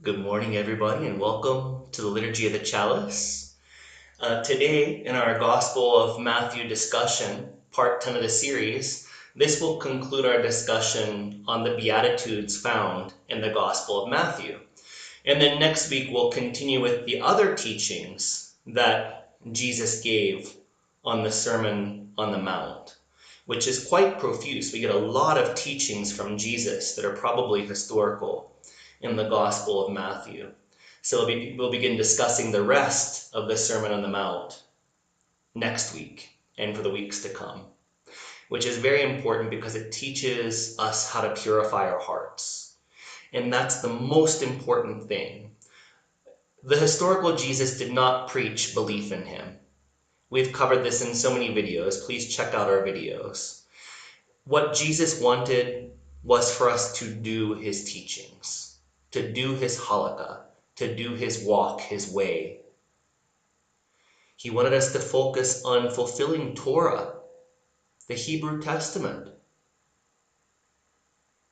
Good morning, everybody, and welcome to the Liturgy of the Chalice. Today, in our Gospel of Matthew discussion, part 10 of the series, this will conclude our discussion on the Beatitudes found in the Gospel of Matthew. And then next week, we'll continue with the other teachings that Jesus gave on the Sermon on the Mount, which is quite profuse. We get a lot of teachings from Jesus that are probably historical in the Gospel of Matthew. So we'll begin discussing the rest of the Sermon on the Mount next week and for the weeks to come, which is very important because it teaches us how to purify our hearts. And that's the most important thing. The historical Jesus did not preach belief in him. We've covered this in so many videos. Please check out our videos. What Jesus wanted was for us to do his teachings, to do his halakha, to do his walk, his way. He wanted us to focus on fulfilling Torah, the Hebrew Testament,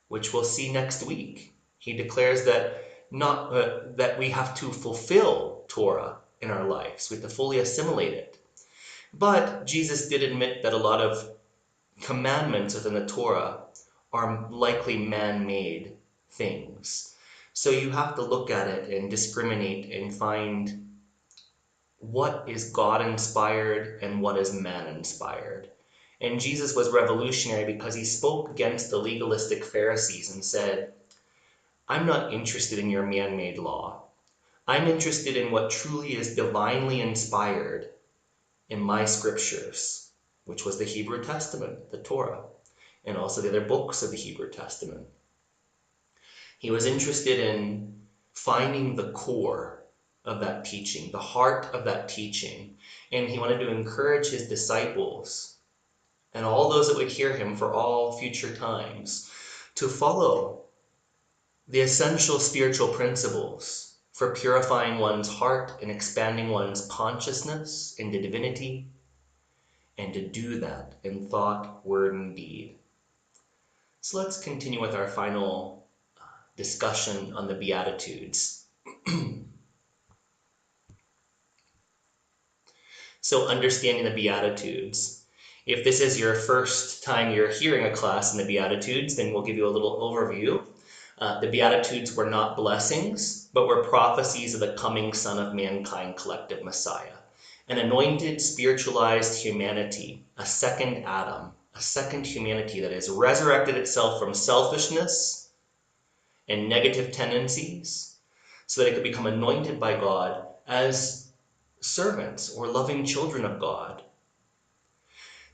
which we'll see next week. He declares that that we have to fulfill Torah in our lives. We have to fully assimilate it. But Jesus did admit that a lot of commandments within the Torah are likely man-made things. So you have to look at it and discriminate and find what is God-inspired and what is man-inspired. And Jesus was revolutionary because he spoke against the legalistic Pharisees and said, I'm not interested in your man-made law. I'm interested in what truly is divinely inspired in my scriptures, which was the Hebrew Testament, the Torah, and also the other books of the Hebrew Testament. He was interested in finding the core of that teaching, the heart of that teaching, and he wanted to encourage his disciples and all those that would hear him for all future times to follow the essential spiritual principles for purifying one's heart and expanding one's consciousness into divinity, and to do that in thought, word, and deed. So let's continue with our final discussion on the Beatitudes. So understanding the Beatitudes. If this is your first time you're hearing a class in the Beatitudes, then we'll give you a little overview. The Beatitudes were not blessings, but were prophecies of the coming Son of Mankind, collective Messiah, an anointed, spiritualized humanity, a second Adam, a second humanity that has resurrected itself from selfishness and negative tendencies so that it could become anointed by God as servants or loving children of God.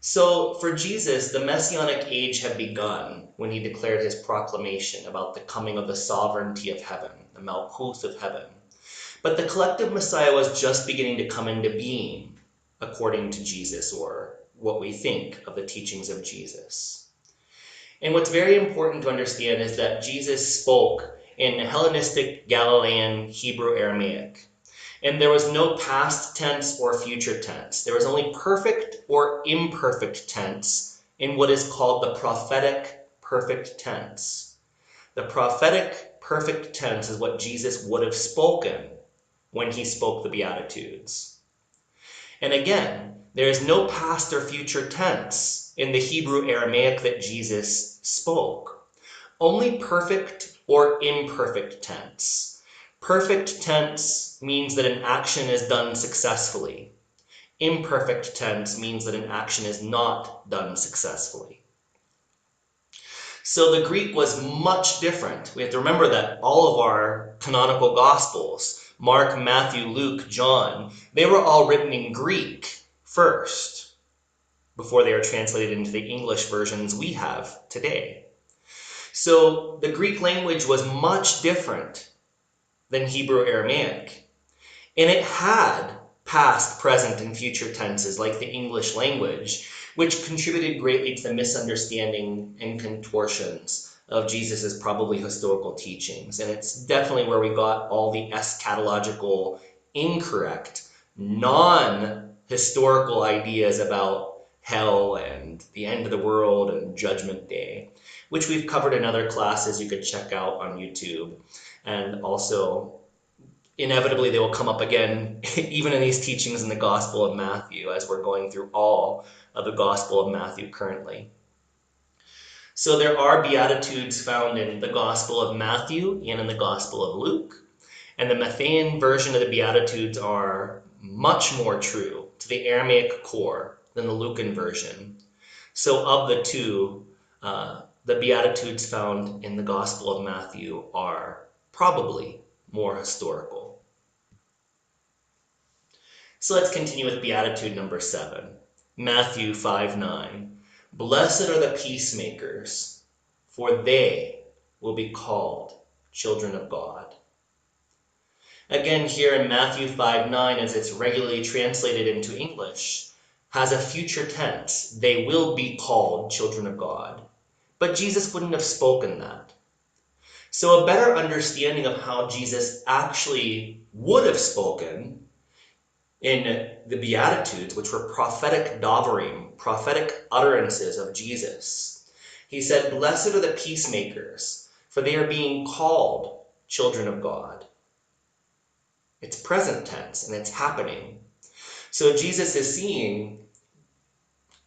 So for Jesus, the Messianic age had begun when he declared his proclamation about the coming of the sovereignty of heaven, the Malkuth of heaven. But the collective Messiah was just beginning to come into being, according to Jesus, or what we think of the teachings of Jesus. And what's very important to understand is that Jesus spoke in Hellenistic, Galilean, Hebrew, Aramaic. And there was no past tense or future tense. There was only perfect or imperfect tense in what is called the prophetic perfect tense. The prophetic perfect tense is what Jesus would have spoken when he spoke the Beatitudes. And again, there is no past or future tense in the Hebrew Aramaic that Jesus spoke. Only perfect or imperfect tense. Perfect tense means that an action is done successfully. Imperfect tense means that an action is not done successfully. So the Greek was much different. We have to remember that all of our canonical Gospels, Mark, Matthew, Luke, John, they were all written in Greek first, before they are translated into the English versions we have today. So the Greek language was much different than Hebrew Aramaic. And it had past, present, and future tenses like the English language, which contributed greatly to the misunderstanding and contortions of Jesus's probably historical teachings. And it's definitely where we got all the eschatological, incorrect, non-historical ideas about hell and the end of the world and Judgment Day, which we've covered in other classes you could check out on YouTube. And also, inevitably, they will come up again, even in these teachings in the Gospel of Matthew, as we're going through all of the Gospel of Matthew currently. So there are Beatitudes found in the Gospel of Matthew and in the Gospel of Luke. And the Matthean version of the Beatitudes are much more true to the Aramaic core than the Lucan version. So of the two, the Beatitudes found in the Gospel of Matthew are probably more historical. So let's continue with Beatitude number 7, Matthew 5:9. Blessed are the peacemakers, for they will be called children of God. Again, here in Matthew 5:9, as it's regularly translated into English, has a future tense. They will be called children of God. But Jesus wouldn't have spoken that. So a better understanding of how Jesus actually would have spoken in the Beatitudes, which were prophetic davarim, prophetic utterances of Jesus. He said, blessed are the peacemakers, for they are being called children of God. It's present tense, and it's happening. So Jesus is seeing,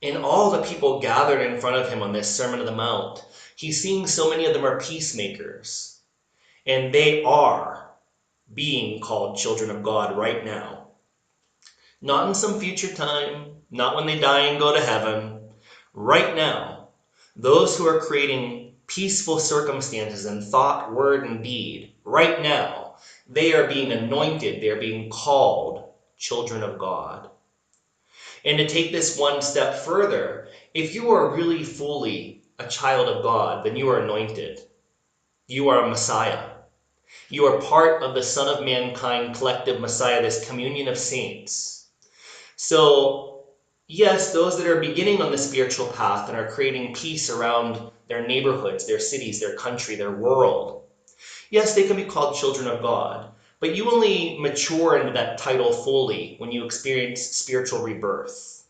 in all the people gathered in front of him on this Sermon on the Mount, he's seeing so many of them are peacemakers, and they are being called children of God right now. Not in some future time, not when they die and go to heaven. Right now, those who are creating peaceful circumstances in thought, word, and deed, right now, they are being anointed, they are being called children of God. And to take this one step further, if you are really fully a child of God, then you are anointed. You are a Messiah. You are part of the Son of Mankind collective Messiah, this communion of saints. So, yes, those that are beginning on the spiritual path and are creating peace around their neighborhoods, their cities, their country, their world, yes, they can be called children of God, but you only mature into that title fully when you experience spiritual rebirth.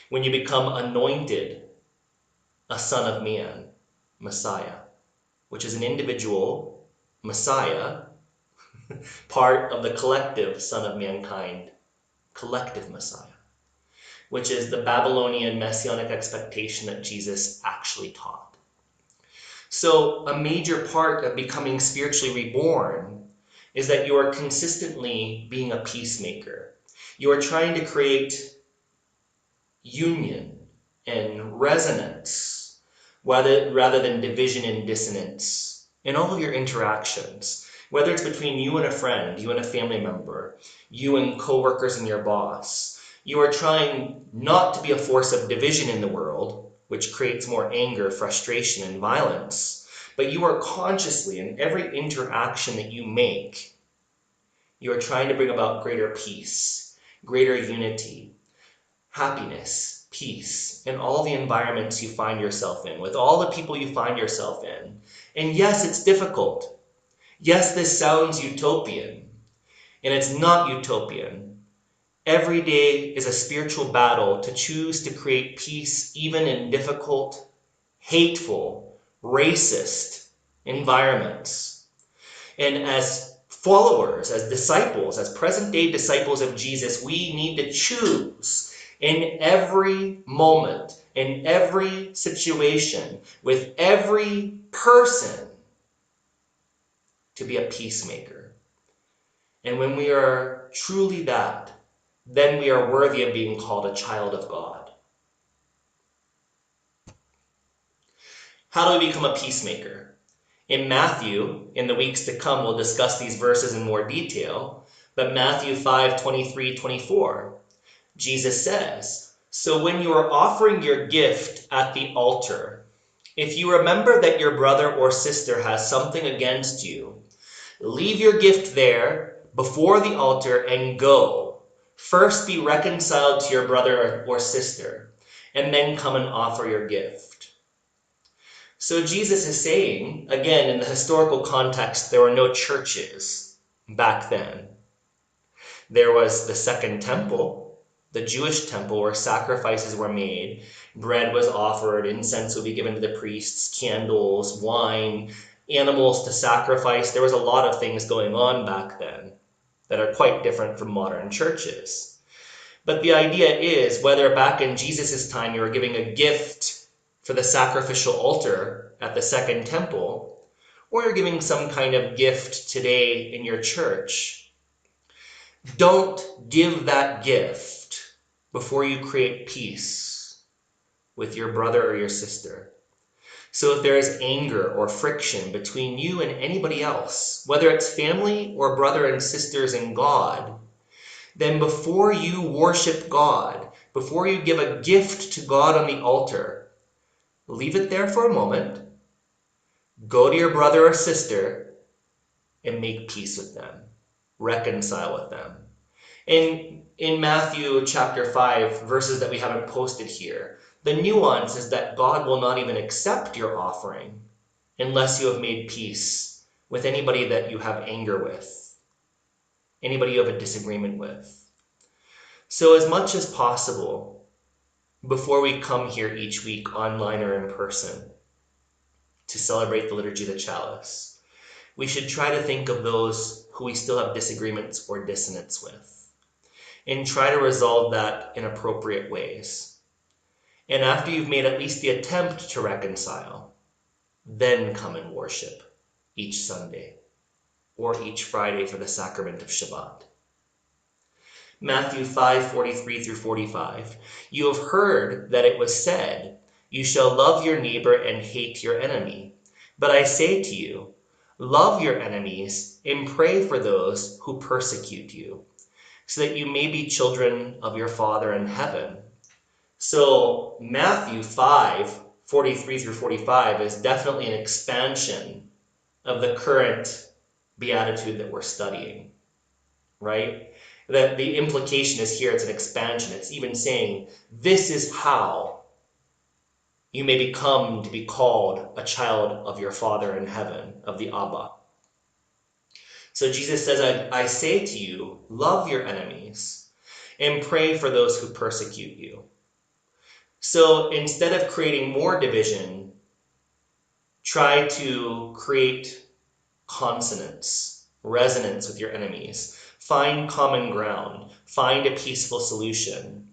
When you become anointed, a Son of Man, Messiah, which is an individual Messiah, part of the collective Son of Mankind, collective Messiah, which is the Babylonian messianic expectation that Jesus actually taught. So a major part of becoming spiritually reborn is that you are consistently being a peacemaker. You are trying to create union and resonance rather than division and dissonance in all of your interactions, whether it's between you and a friend, you and a family member, you and coworkers and your boss. You are trying not to be a force of division in the world, which creates more anger, frustration, and violence, but you are consciously, in every interaction that you make, you are trying to bring about greater peace, greater unity, happiness, peace, in all the environments you find yourself in, with all the people you find yourself in. And yes, it's difficult. Yes, this sounds utopian, and it's not utopian. Every day is a spiritual battle to choose to create peace even in difficult, hateful, racist environments. And as followers, as disciples, as present-day disciples of Jesus, we need to choose in every moment, in every situation, with every person, to be a peacemaker. And when we are truly that, then we are worthy of being called a child of God. How do we become a peacemaker? In Matthew, in the weeks to come, we'll discuss these verses in more detail, but Matthew 5:23-24, Jesus says, so when you are offering your gift at the altar, if you remember that your brother or sister has something against you, leave your gift there before the altar and go. First be reconciled to your brother or sister, and then come and offer your gift. So Jesus is saying, again, in the historical context, there were no churches back then. There was the Second Temple, the Jewish temple where sacrifices were made, bread was offered, incense would be given to the priests, candles, wine, animals to sacrifice. There was a lot of things going on back then that are quite different from modern churches. But the idea is, whether back in Jesus' time you were giving a gift for the sacrificial altar at the second temple, or you're giving some kind of gift today in your church, don't give that gift before you create peace with your brother or your sister. So if there is anger or friction between you and anybody else, whether it's family or brother and sisters in God, then before you worship God, before you give a gift to God on the altar, leave it there for a moment, go to your brother or sister, and make peace with them. Reconcile with them. In Matthew chapter 5, verses that we haven't posted here, the nuance is that God will not even accept your offering unless you have made peace with anybody that you have anger with, anybody you have a disagreement with. So as much as possible, before we come here each week, online or in person, to celebrate the Liturgy of the Chalice, we should try to think of those who we still have disagreements or dissonance with, and try to resolve that in appropriate ways. And after you've made at least the attempt to reconcile, then come and worship each Sunday or each Friday for the sacrament of Shabbat. Matthew 5:43 through 45. You have heard that it was said, you shall love your neighbor and hate your enemy. But I say to you, love your enemies and pray for those who persecute you, so that you may be children of your Father in heaven. So Matthew 5:43 through 45 is definitely an expansion of the current beatitude that we're studying, right? That the implication is here, it's an expansion. It's even saying, this is how you may become to be called a child of your Father in heaven, of the Abba. So Jesus says, I say to you, love your enemies and pray for those who persecute you. So instead of creating more division, try to create consonance, resonance with your enemies. Find common ground. Find a peaceful solution.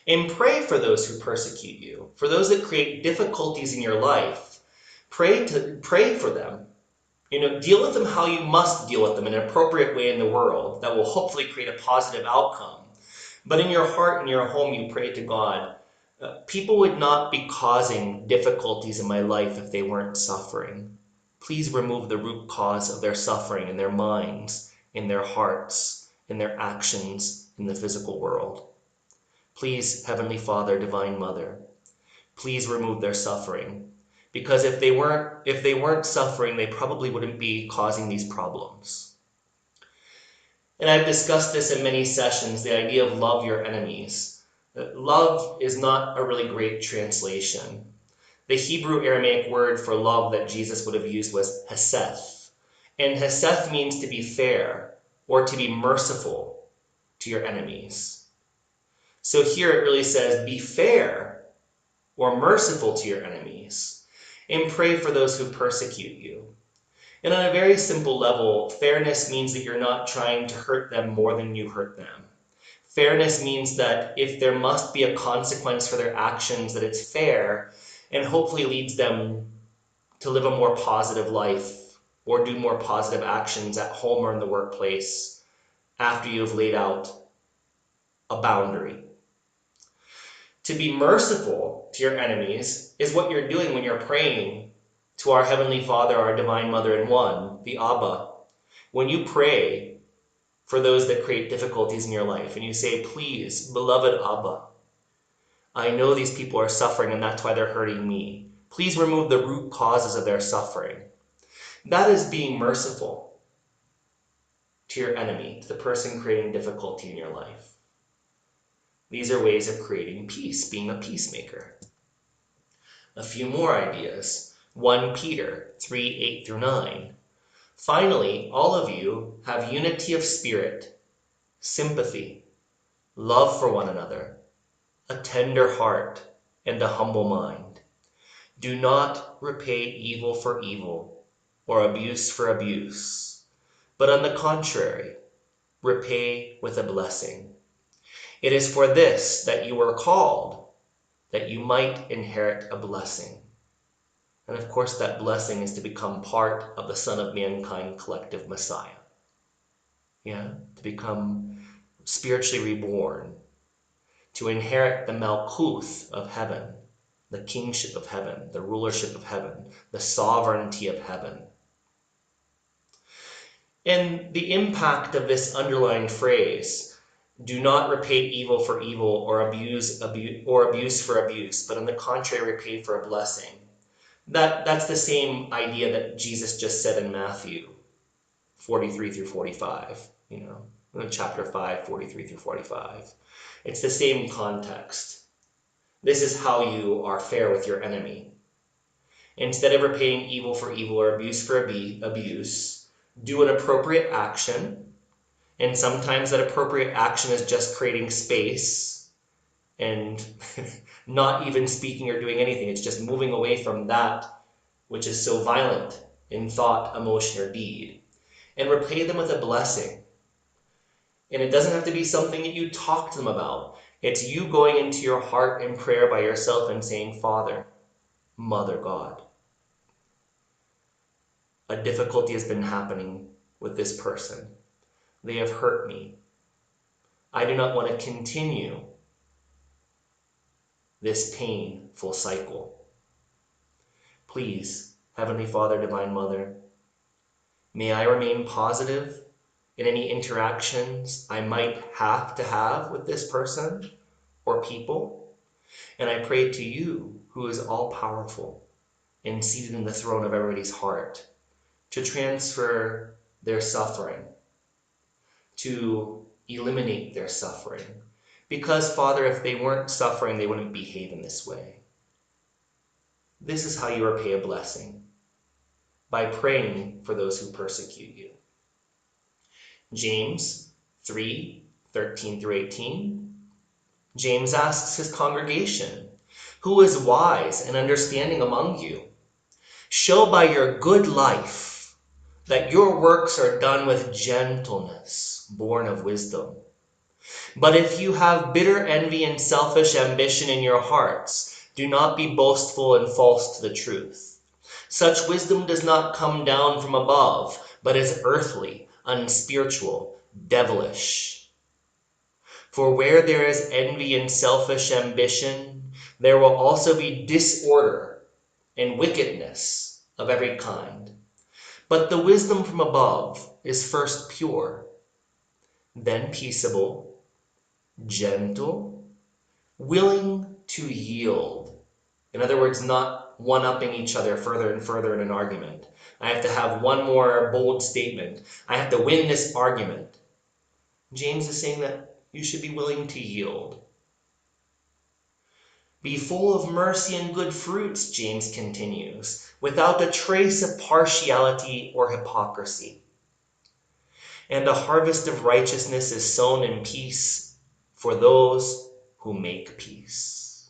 And pray for those who persecute you. For those that create difficulties in your life, pray for them. Deal with them how you must deal with them in an appropriate way in the world that will hopefully create a positive outcome. But in your heart, in your home, you pray to God, people would not be causing difficulties in my life if they weren't suffering. Please remove the root cause of their suffering in their minds, in their hearts, in their actions in the physical world. Please, Heavenly Father, Divine Mother, please remove their suffering. Because if they weren't suffering, they probably wouldn't be causing these problems. And I've discussed this in many sessions, the idea of love your enemies. Love is not a really great translation. The Hebrew Aramaic word for love that Jesus would have used was hesed. And hesed means to be fair or to be merciful to your enemies. So here it really says, be fair or merciful to your enemies and pray for those who persecute you. And on a very simple level, fairness means that you're not trying to hurt them more than you hurt them. Fairness means that if there must be a consequence for their actions, that it's fair and hopefully leads them to live a more positive life or do more positive actions at home or in the workplace after you've laid out a boundary. To be merciful to your enemies is what you're doing when you're praying to our Heavenly Father, our Divine Mother in one, the Abba. When you pray for those that create difficulties in your life and you say, please, beloved Abba, I know these people are suffering and that's why they're hurting me. Please remove the root causes of their suffering. That is being merciful to your enemy, to the person creating difficulty in your life. These are ways of creating peace, being a peacemaker. A few more ideas. 1 Peter 3:8 through 9. Finally, all of you have unity of spirit, sympathy, love for one another, a tender heart, and a humble mind. Do not repay evil for evil or abuse for abuse, but on the contrary, repay with a blessing. It is for this that you were called, that you might inherit a blessing. And of course, that blessing is to become part of the Son of Mankind collective Messiah. Yeah, to become spiritually reborn, to inherit the Malkuth of heaven, the kingship of heaven, the rulership of heaven, the sovereignty of heaven. And the impact of this underlying phrase, do not repay evil for evil or abuse for abuse, but on the contrary, repay for a blessing. That's the same idea that Jesus just said in Matthew 43 through 45, in chapter 5, 43 through 45. It's the same context. This is how you are fair with your enemy. Instead of repaying evil for evil or abuse for abuse, do an appropriate action. And sometimes that appropriate action is just creating space and not even speaking or doing anything. It's just moving away from that which is so violent in thought, emotion, or deed. And repay them with a blessing. And it doesn't have to be something that you talk to them about. It's you going into your heart in prayer by yourself and saying, Father, Mother God, a difficulty has been happening with this person. They have hurt me. I do not want to continue this painful cycle. Please, Heavenly Father, Divine Mother, may I remain positive in any interactions I might have to have with this person or people. And I pray to you, who is all-powerful and seated in the throne of everybody's heart, to transfer their suffering, to eliminate their suffering. Because, Father, if they weren't suffering, they wouldn't behave in this way. This is how you repay a blessing, by praying for those who persecute you. James 3:13 through 18. James asks his congregation, who is wise and understanding among you? Show by your good life that your works are done with gentleness, born of wisdom. But if you have bitter envy and selfish ambition in your hearts, do not be boastful and false to the truth. Such wisdom does not come down from above, but is earthly, unspiritual, devilish. For where there is envy and selfish ambition, there will also be disorder and wickedness of every kind. But the wisdom from above is first pure, then peaceable, gentle, willing to yield. In other words, not one-upping each other further and further in an argument. I have to have one more bold statement. I have to win this argument. James is saying that you should be willing to yield. Be full of mercy and good fruits, James continues, without a trace of partiality or hypocrisy. And a harvest of righteousness is sown in peace for those who make peace.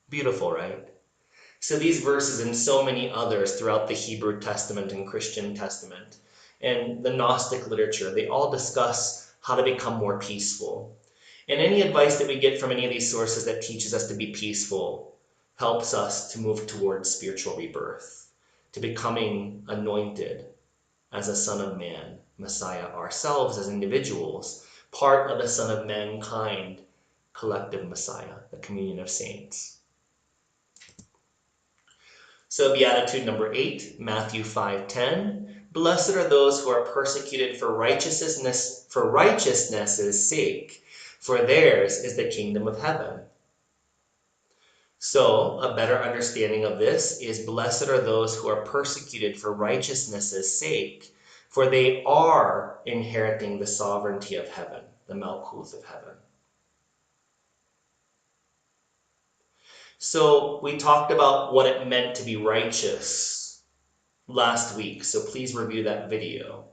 Beautiful, right? So these verses and so many others throughout the Hebrew Testament and Christian Testament and the Gnostic literature, they all discuss how to become more peaceful. And any advice that we get from any of these sources that teaches us to be peaceful helps us to move towards spiritual rebirth, to becoming anointed as a Son of Man, Messiah, ourselves as individuals, part of the Son of Mankind, collective Messiah, the communion of saints. So Beatitude number 8, Matthew 5:10. Blessed are those who are persecuted for righteousness' sake, for theirs is the kingdom of heaven. So a better understanding of this is, blessed are those who are persecuted for righteousness' sake, for they are inheriting the sovereignty of heaven, the Malkuth of heaven. So we talked about what it meant to be righteous last week, so please review that video.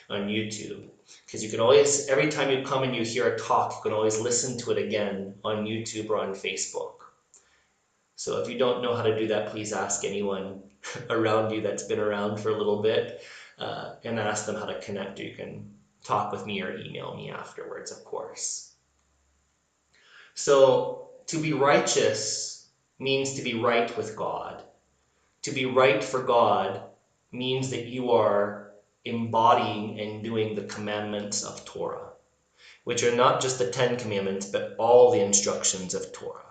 on YouTube. Because you can always, every time you come and you hear a talk, you can always listen to it again on YouTube or on Facebook. So if you don't know how to do that, please ask anyone around you that's been around for a little bit and ask them how to connect. You can talk with me or email me afterwards, of course. So to be righteous means to be right with God. To be right for God means that you are embodying and doing the commandments of Torah, which are not just the 10 commandments, but all the instructions of Torah.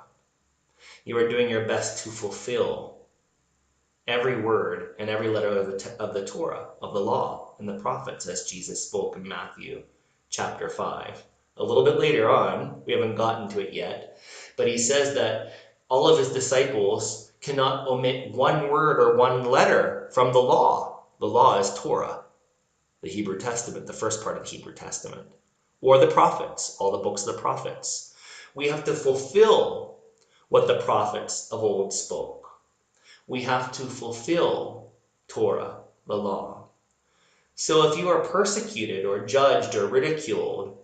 You are doing your best to fulfill every word and every letter of the Torah, of the law, and the prophets, as Jesus spoke in Matthew chapter 5. A little bit later on, we haven't gotten to it yet, but he says that all of his disciples cannot omit one word or one letter from the law. The law is Torah, the Hebrew Testament, the first part of the Hebrew Testament, or the prophets, all the books of the prophets. We have to fulfill what the prophets of old spoke. We have to fulfill Torah, the law. So if you are persecuted or judged or ridiculed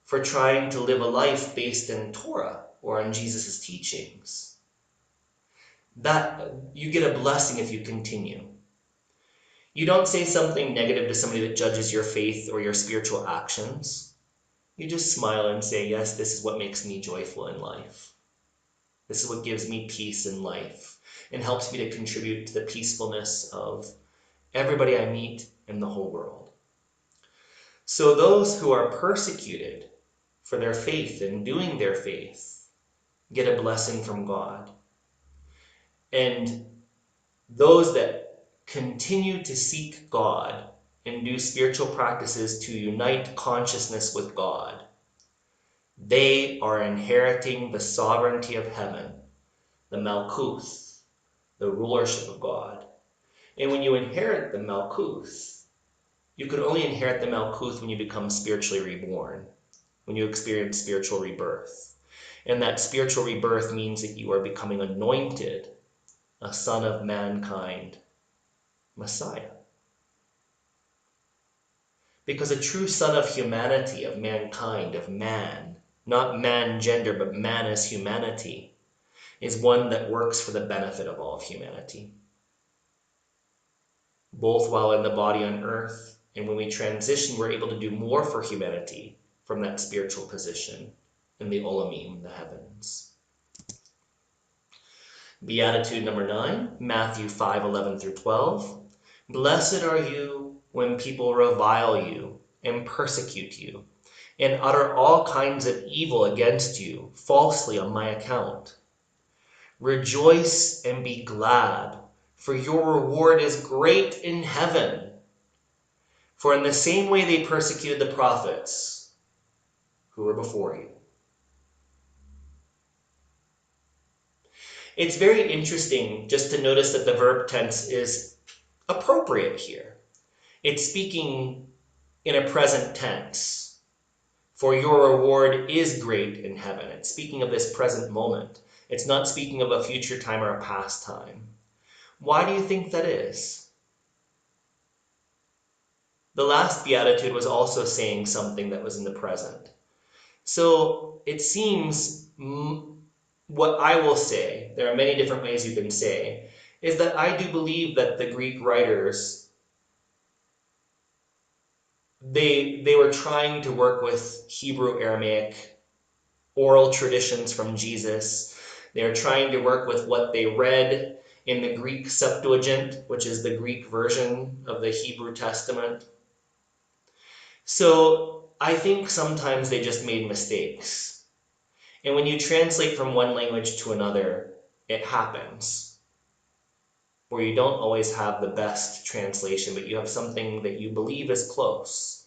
for trying to live a life based in Torah or on Jesus' teachings, that you get a blessing if you continue. You don't say something negative to somebody that judges your faith or your spiritual actions. You just smile and say, yes, this is what makes me joyful in life. This is what gives me peace in life and helps me to contribute to the peacefulness of everybody I meet in the whole world. So those who are persecuted for their faith and doing their faith get a blessing from God. And those that continue to seek God and do spiritual practices to unite consciousness with God, they are inheriting the sovereignty of heaven, the Malkuth, the rulership of God. And when you inherit the Malkuth, you can only inherit the Malkuth when you become spiritually reborn, when you experience spiritual rebirth. And that spiritual rebirth means that you are becoming anointed, a son of mankind, Messiah. Because a true son of humanity, of mankind, of man, not man gender, but man as humanity, is one that works for the benefit of all of humanity, both while in the body on earth, and when we transition, we're able to do more for humanity from that spiritual position in the Olamim, the heavens. Beatitude number 9, Matthew 5:11 through 12. Blessed are you when people revile you and persecute you and utter all kinds of evil against you falsely on my account. Rejoice and be glad, for your reward is great in heaven. For in the same way they persecuted the prophets who were before you. It's very interesting just to notice that the verb tense is appropriate here. It's speaking in a present tense. For your reward is great in heaven. It's speaking of this present moment. It's not speaking of a future time or a past time. Why do you think that is? The last beatitude was also saying something that was in the present. So it seems, what I will say, there are many different ways you can say, is that I do believe that the Greek writers, they were trying to work with Hebrew, Aramaic, oral traditions from Jesus. They're trying to work with what they read in the Greek Septuagint, which is the Greek version of the Hebrew Testament. So I think sometimes they just made mistakes. And when you translate from one language to another, it happens. Where you don't always have the best translation, but you have something that you believe is close.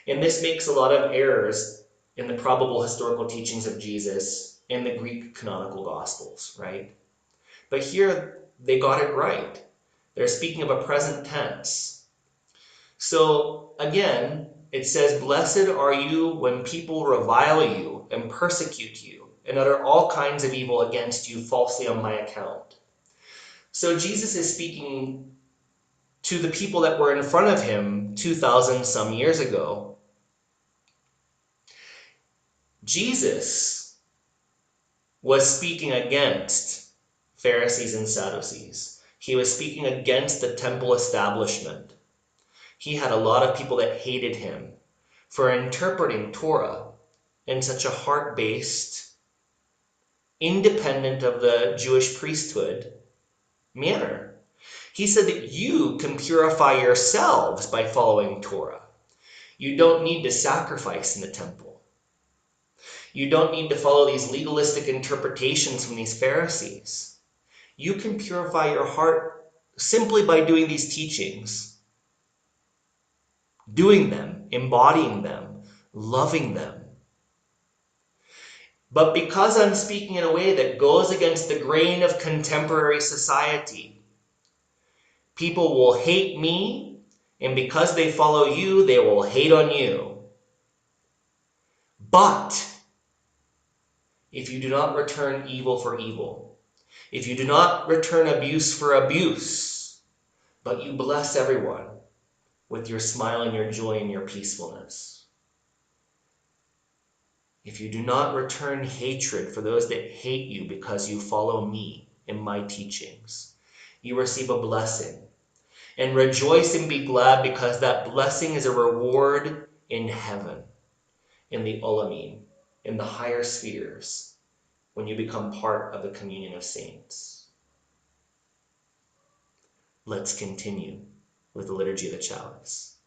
And this makes a lot of errors in the probable historical teachings of Jesus in the Greek canonical Gospels, right? But here, they got it right. They're speaking of a present tense. So, again, it says, blessed are you when people revile you and persecute you and utter all kinds of evil against you falsely on my account. So Jesus is speaking to the people that were in front of him 2,000 some years ago. Jesus was speaking against Pharisees and Sadducees. He was speaking against the temple establishment. He had a lot of people that hated him for interpreting Torah in such a heart-based, independent of the Jewish priesthood manner. He said that you can purify yourselves by following Torah. You don't need to sacrifice in the temple. You don't need to follow these legalistic interpretations from these Pharisees. You can purify your heart simply by doing these teachings, doing them, embodying them, loving them. But because I'm speaking in a way that goes against the grain of contemporary society, people will hate me, and because they follow you, they will hate on you. But if you do not return evil for evil, if you do not return abuse for abuse, but you bless everyone with your smile and your joy and your peacefulness, if you do not return hatred for those that hate you because you follow me in my teachings, you receive a blessing. And rejoice and be glad, because that blessing is a reward in heaven, in the Olamim, in the higher spheres, when you become part of the communion of saints. Let's continue with the Liturgy of the Chalice.